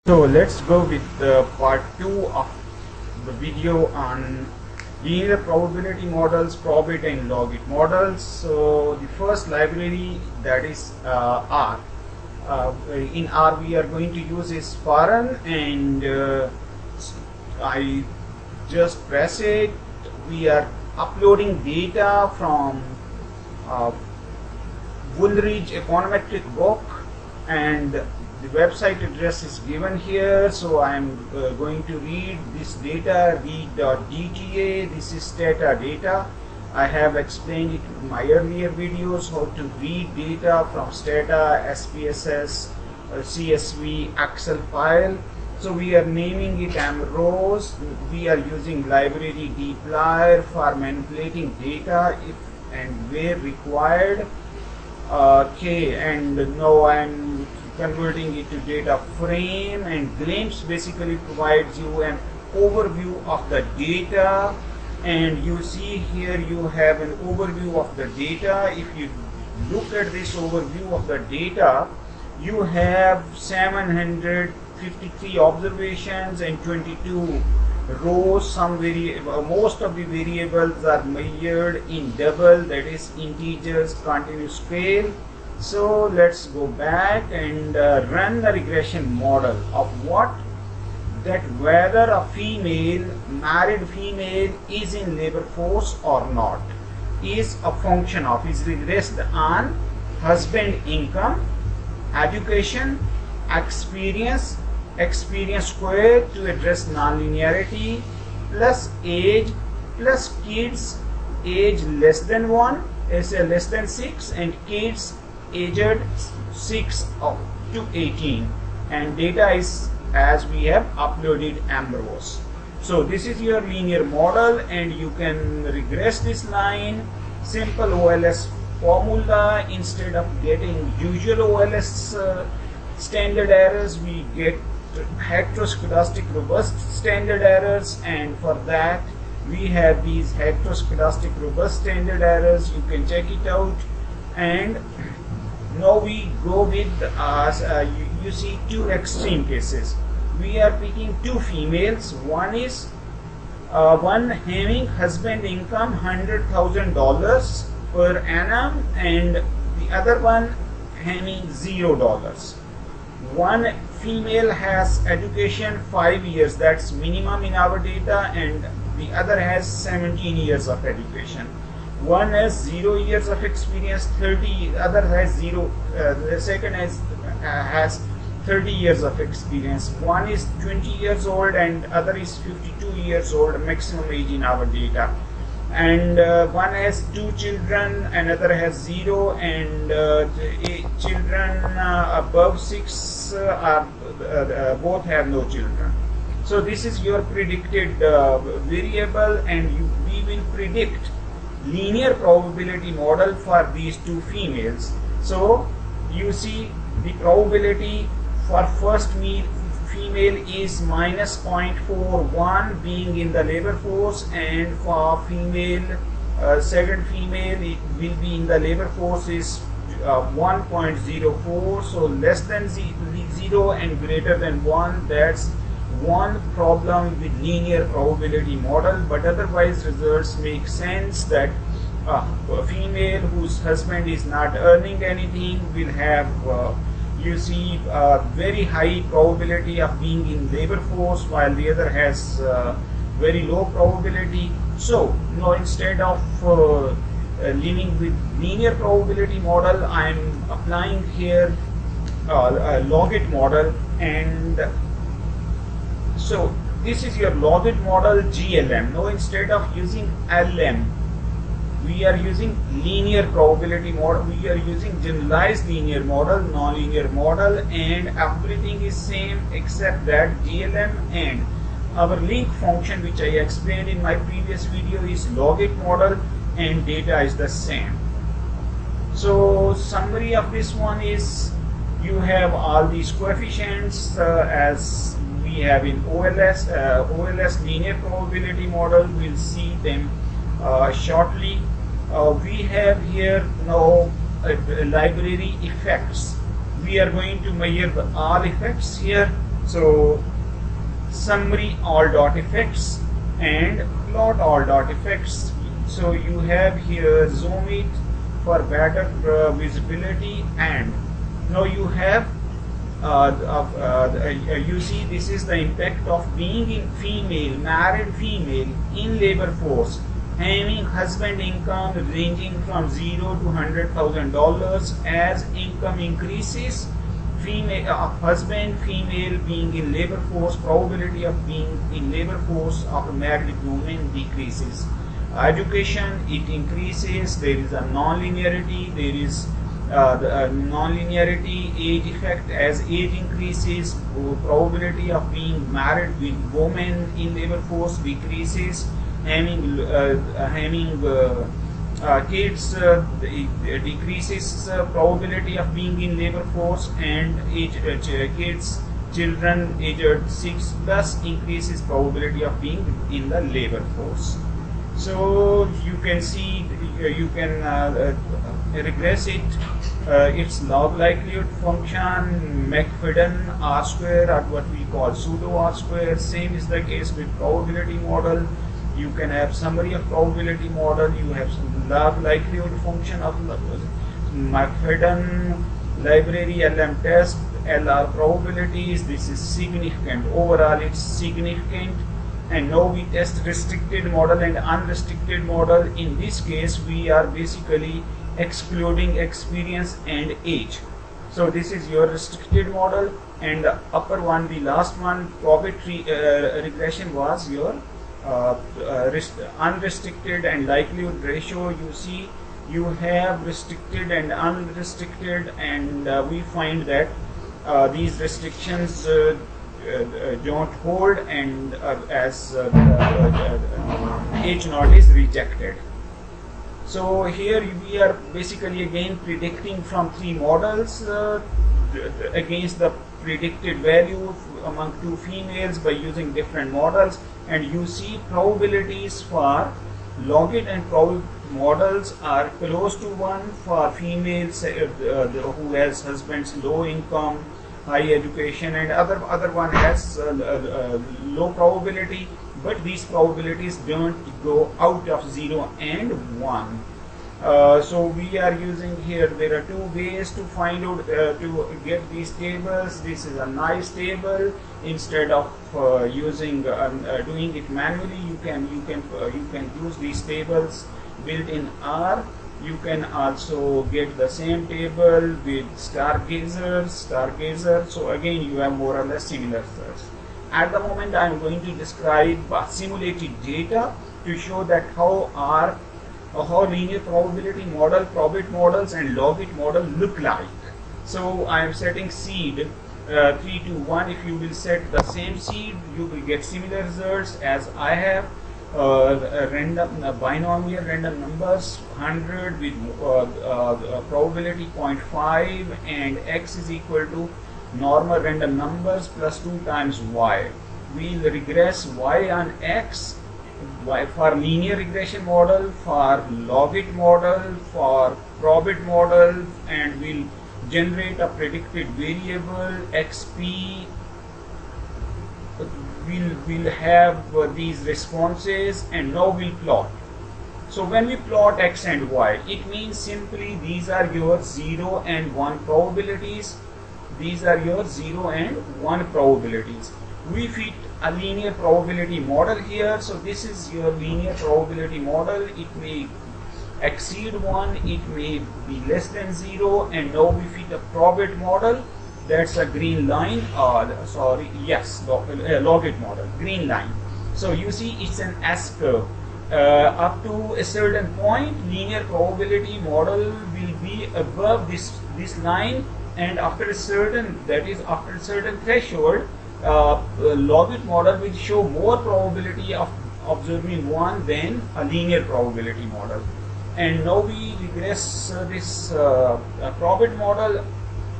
So let's go with part 2 of the video on linear probability models, Probit and Logit models. So the first library, that is R. In R we are going to use is foreign, and I just press it. We are uploading data from Woolridge econometric book, and the website address is given here. So I am going to read this data, read.dta. This is data. I have explained it in my earlier videos how to read data from stata, SPSS, CSV, Excel file. So we are naming it rows. We are using library dplyr for manipulating data if and where required. Okay, and now I am converting it to data frame, and glimpse basically provides you an overview of the data. And you see here you have an overview of the data. If you look at this overview of the data, you have 753 observations and 22 rows. Most of the variables are measured in double, that is integers, continuous scale. So let's go back and run the regression model of whether a married female is in labor force or not is a function of, is regressed on husband income, education, experience squared to address nonlinearity, plus age, plus kids age less than 1, less than 6, and kids aged 6 to 18, and data is as we have uploaded rows. So this is your linear model, and you can regress this line. Simple OLS formula. Instead of getting usual OLS standard errors, we get heteroscedastic robust standard errors, and for that we have these heteroscedastic robust standard errors. You can check it out. And now we go with you see two extreme cases. We are picking two females. One is one having husband income $100,000 per annum, and the other one having $0. One female has education 5 years, that's minimum in our data, and the other has 17 years of education. One has 0 years of experience, 30. Other has zero. The second has 30 years of experience. One is 20 years old, and other is 52 years old, maximum age in our data. And one has 2 children, another has 0, and children above 6 both have no children. So this is your predicted variable, and we will predict linear probability model for these two females. So you see the probability for first female is minus 0.41 being in the labor force, and for second female it will be in the labor force is 1.04. so less than 0 and greater than 1. That's one problem with linear probability model, but otherwise results make sense. That a female whose husband is not earning anything will have very high probability of being in labor force, while the other has very low probability. So now instead of living with linear probability model, I am applying here a Logit model. And so this is your Logit model GLM. Now instead of using LM, we are using linear probability model. We are using generalized linear model, nonlinear model, and everything is same except that GLM and our link function, which I explained in my previous video, is Logit model, and data is the same. So summary of this one is you have all these coefficients as we have in OLS. OLS linear probability model, we'll see them shortly. We have here now library effects. We are going to measure all effects here. So summary all dot effects and plot all dot effects. So you have here zoom it for better visibility, and now you have you see this is the impact of being in female, married female in labor force, having husband income ranging from $0 to $100,000. As income increases, female husband female being in labor force, probability of being in labor force of a married woman decreases. Education, it increases. There is a non-linearity. There is the non-linearity, age effect. As age increases, probability of being married with women in labor force decreases. Having kids decreases probability of being in labor force, and children aged 6 plus increases probability of being in the labor force. So you can see, you can regress it. Its log likelihood function, McFadden R square, or what we call pseudo R square. Same is the case with probability model. You can have summary of probability model. You have some log likelihood function of McFadden library, LM test, LR probabilities. This is significant. Overall, it's significant. And now we test restricted model and unrestricted model. In this case, we are basically excluding experience and age. So this is your restricted model, and the upper one, the last one, Probit regression, was your unrestricted and likelihood ratio. You see, you have restricted and unrestricted, and we find that these restrictions don't hold, and as H naught is rejected. So here we are basically again predicting from three models against the predicted value among two females by using different models, and you see probabilities for Logit and Probit models are close to 1 for females who has husbands low income, high education, and other one has low probability, but these probabilities don't go out of 0 and 1. So we are using here, there are two ways to find out to get these tables. This is a nice table. Instead of using doing it manually, you can use these tables built in R. You can also get the same table with stargazer. So again, you have more or less similar search. At the moment, I am going to describe simulated data to show that how linear probability model, Probit models, and Logit model look like. So I am setting seed 3 to 1. If you will set the same seed, you will get similar results as I have. Binomial random numbers 100 with probability 0.5, and x is equal to normal random numbers plus 2 times y. We'll regress y on x for linear regression model, for Logit model, for Probit model, and we'll generate a predicted variable xp. We'll have these responses, and now we'll plot. So when we plot x and y, it means simply these are your 0 and 1 probabilities. These are your 0 and 1 probabilities. We fit a linear probability model here. So this is your linear probability model. It may exceed 1, it may be less than 0, and now we fit a Probit model. That's a green line, Logit model, green line. So you see it's an S curve. Up to a certain point, linear probability model will be above this line, and after a certain threshold, Logit model will show more probability of observing 1 than a linear probability model. And now we regress this Probit model.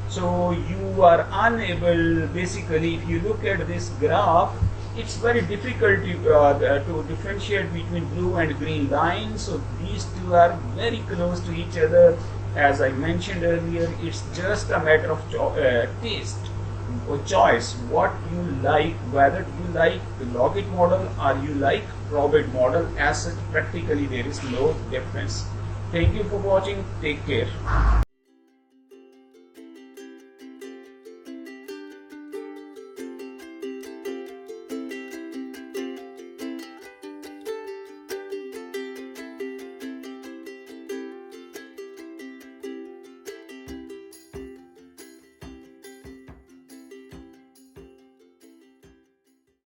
So you are unable, basically, if you look at this graph, it's very difficult to differentiate between blue and green lines. So these two are very close to each other. As I mentioned earlier, it's just a matter of taste. choice what you like, whether you like the Logit model or you like Probit model. As such, practically there is no difference. Thank you for watching. Take care.